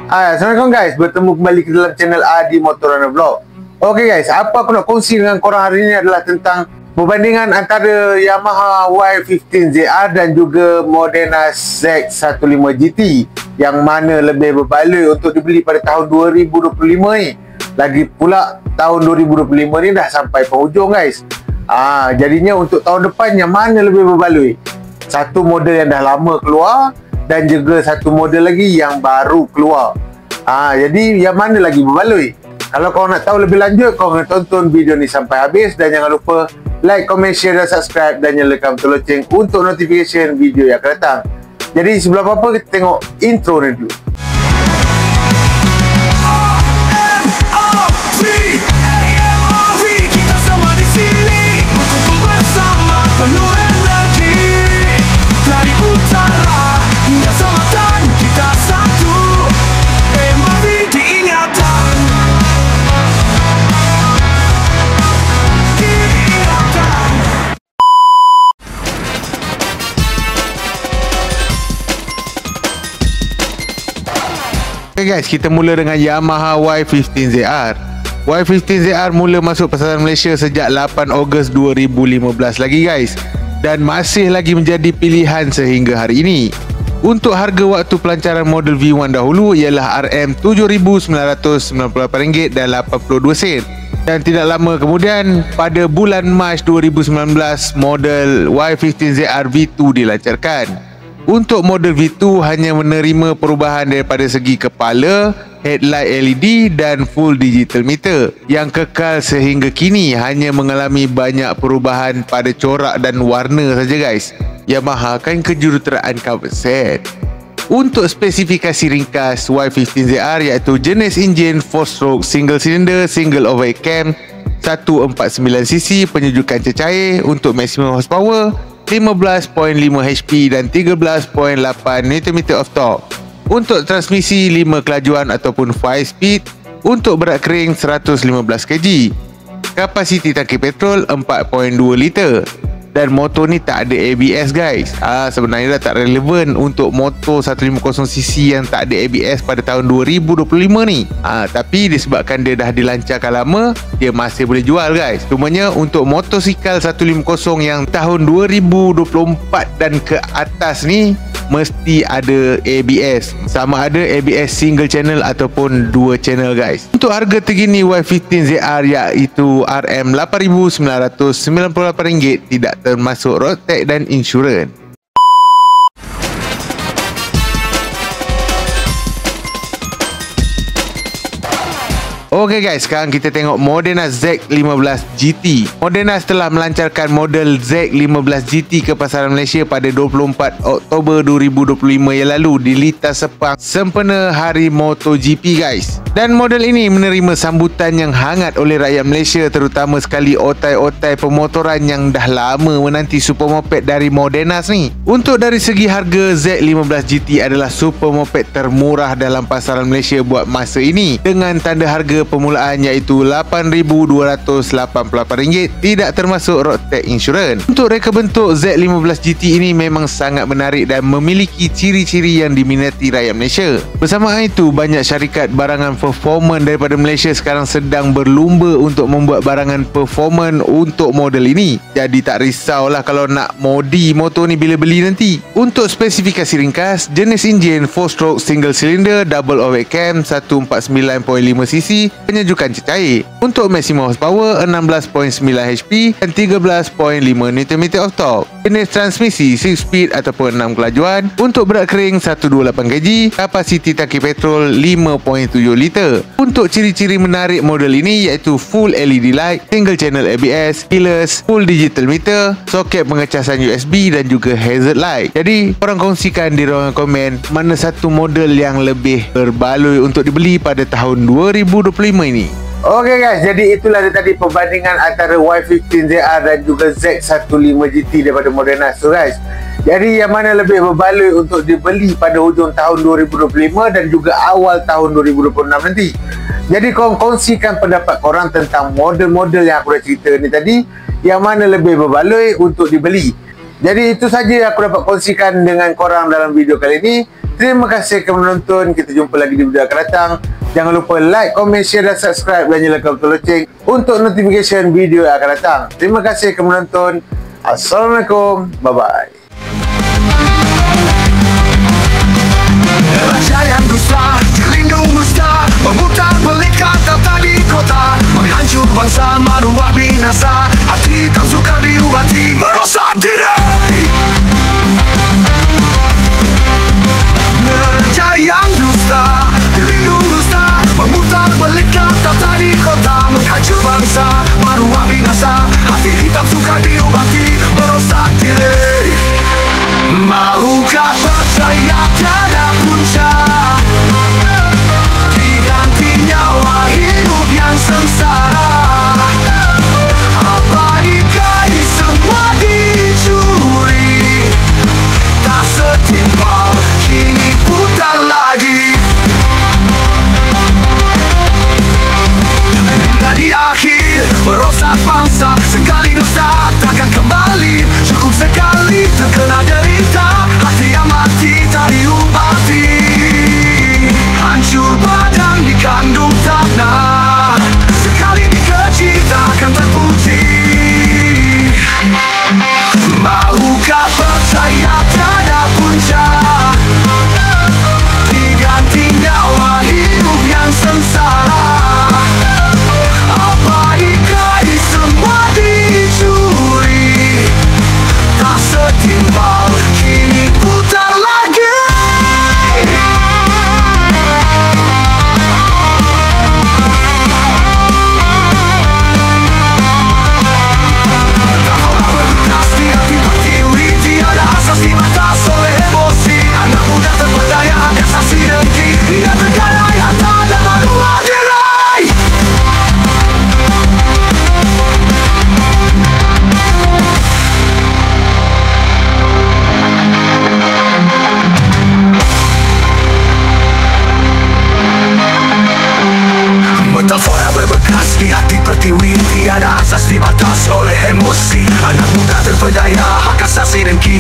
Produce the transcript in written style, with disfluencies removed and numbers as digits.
Assalamualaikum guys, bertemu kembali ke dalam channel Adi Motorrunner Vlog. Okey guys, apa aku nak kongsi dengan korang hari ini adalah tentang perbandingan antara Yamaha Y15ZR dan juga Modena Z15 GT, yang mana lebih berbaloi untuk dibeli pada tahun 2025 ni. Lagi pula tahun 2025 ni dah sampai penghujung guys. Jadinya untuk tahun depan yang mana lebih berbaloi? Satu model yang dah lama keluar dan juga satu model lagi yang baru keluar. Jadi yang mana lagi berbaloi? Kalau kau nak tahu lebih lanjut, kau kena tonton video ni sampai habis. Dan jangan lupa like, comment, share dan subscribe. Dan nyalakan butang loceng untuk notification video yang akan datang. Jadi sebelum apa-apa, kita tengok intro ni dulu. Okay guys, kita mula dengan Yamaha Y15ZR. Y15ZR mula masuk pasaran Malaysia sejak 8 Ogos 2015 lagi guys, dan masih lagi menjadi pilihan sehingga hari ini. Untuk harga waktu pelancaran model V1 dahulu ialah RM7,998 dan 82 sen. Dan tidak lama kemudian, pada bulan Mac 2019, model Y15ZR V2 dilancarkan. Untuk model V2 hanya menerima perubahan daripada segi kepala, headlight LED dan full digital meter. Yang kekal sehingga kini hanya mengalami banyak perubahan pada corak dan warna saja guys. Yamaha kan kejuruteraan cover set. Untuk spesifikasi ringkas Y15ZR iaitu jenis enjin 4-stroke single cylinder single overhead cam 149cc penyejukan cecair untuk maksimum horsepower 15.5 HP dan 13.8 Nm of torque. Untuk transmisi 5 kelajuan ataupun 5 speed. Untuk berat kering 115 kg. Kapasiti tangki petrol 4.2 liter. Dan motor ni tak ada ABS guys. Sebenarnya dah tak relevan untuk motor 150cc yang tak ada ABS pada tahun 2025 ni. Tapi disebabkan dia dah dilancarkan lama, dia masih boleh jual guys. Cumanya untuk motosikal 150 yang tahun 2024 dan ke atas ni mesti ada ABS. Sama ada ABS single channel ataupun dua channel guys. Untuk harga terkini Y15ZR iaitu RM8,998 tidak termasuk road tax dan insurans. Okey guys, sekarang kita tengok Modena Z15 GT. Modena setelah melancarkan model Z15 GT ke pasaran Malaysia pada 24 Oktober 2025 yang lalu di Lita Sepang sempena Hari MotoGP guys. Dan model ini menerima sambutan yang hangat oleh rakyat Malaysia, terutama sekali otai-otai pemotoran yang dah lama menanti super moped dari Modena ni. Untuk dari segi harga, Z15 GT adalah super moped termurah dalam pasaran Malaysia buat masa ini, dengan tanda harga permulaan iaitu RM8,288 tidak termasuk road tax insurans. Untuk reka bentuk Z15 GT ini memang sangat menarik dan memiliki ciri-ciri yang diminati rakyat Malaysia. Bersamaan itu, banyak syarikat barangan performance daripada Malaysia sekarang sedang berlumba untuk membuat barangan performance untuk model ini. Jadi tak risaulah kalau nak modi motor ni bila beli nanti. Untuk spesifikasi ringkas, jenis enjin 4-stroke single cylinder double overhead cam 149.5cc penyejukan cecair. Untuk maksimum horsepower 16.9 HP dan 13.5 Nm of torque. Jenis transmisi 6 speed ataupun 6 kelajuan. Untuk berat kering 128 kg. Kapasiti tangki petrol 5.7 liter. Untuk ciri-ciri menarik model ini iaitu full LED light, single channel ABS, keyless, full digital meter, soket pengecasan USB dan juga hazard light. Jadi korang kongsikan di ruangan komen mana satu model yang lebih berbaloi untuk dibeli pada tahun 2025 ini. Okey guys, jadi itulah dia tadi perbandingan antara Y15ZR dan juga Z15 GT daripada Modena guys. Jadi yang mana lebih berbaloi untuk dibeli pada hujung tahun 2025 dan juga awal tahun 2026 nanti. Jadi korang kongsikan pendapat korang tentang model-model yang aku dah cerita ni tadi, yang mana lebih berbaloi untuk dibeli. Jadi itu saja yang aku dapat kongsikan dengan korang dalam video kali ini. Terima kasih kerana menonton. Kita jumpa lagi di video akan datang. Jangan lupa like, komen, share dan subscribe dan nyalakan lonceng untuk notification video yang akan datang. Terima kasih kerana menonton. Assalamualaikum. Bye-bye. Raja yang dusta, terlindung dusta, memutar balik kata di kota, menghancur bangsa, maruah binasa, hati tak suka diubati, merosak diri. Raja yang dusta, terlindung dusta, memutar balik kata di kota, menghancur bangsa, maruah binasa, hati tak suka diubati, merosak diri. Maukah percaya tiada punca, diganti nyawa hidup yang sengsara? Apa dikali semua dicuri, tak setimpal kini putar lagi. Hingga di akhir merosak bangsa, sekali dosa takkan kembali. Cukup sekali terkena derita, hati yang mati tak diubati, hancur badan dikandung tanah, sekali dikeji takkan terpuji. Maukah percaya tiada punca, diganti nyawa hidup yang sengsara? Apa dikali semua dicuri, tak setimpal kini putar lagi. Tak pernah berlintas di hati pertiwi, tiada asas di mata oleh emosi. Anak muda terpedaya hanya saksi dengki, hingga tergadai harta dan maruah diri. Metafora berbekas di hati pertiwi, tiada asas dibatas oleh emosi. Anak muda terpedaya hak asasi dengki,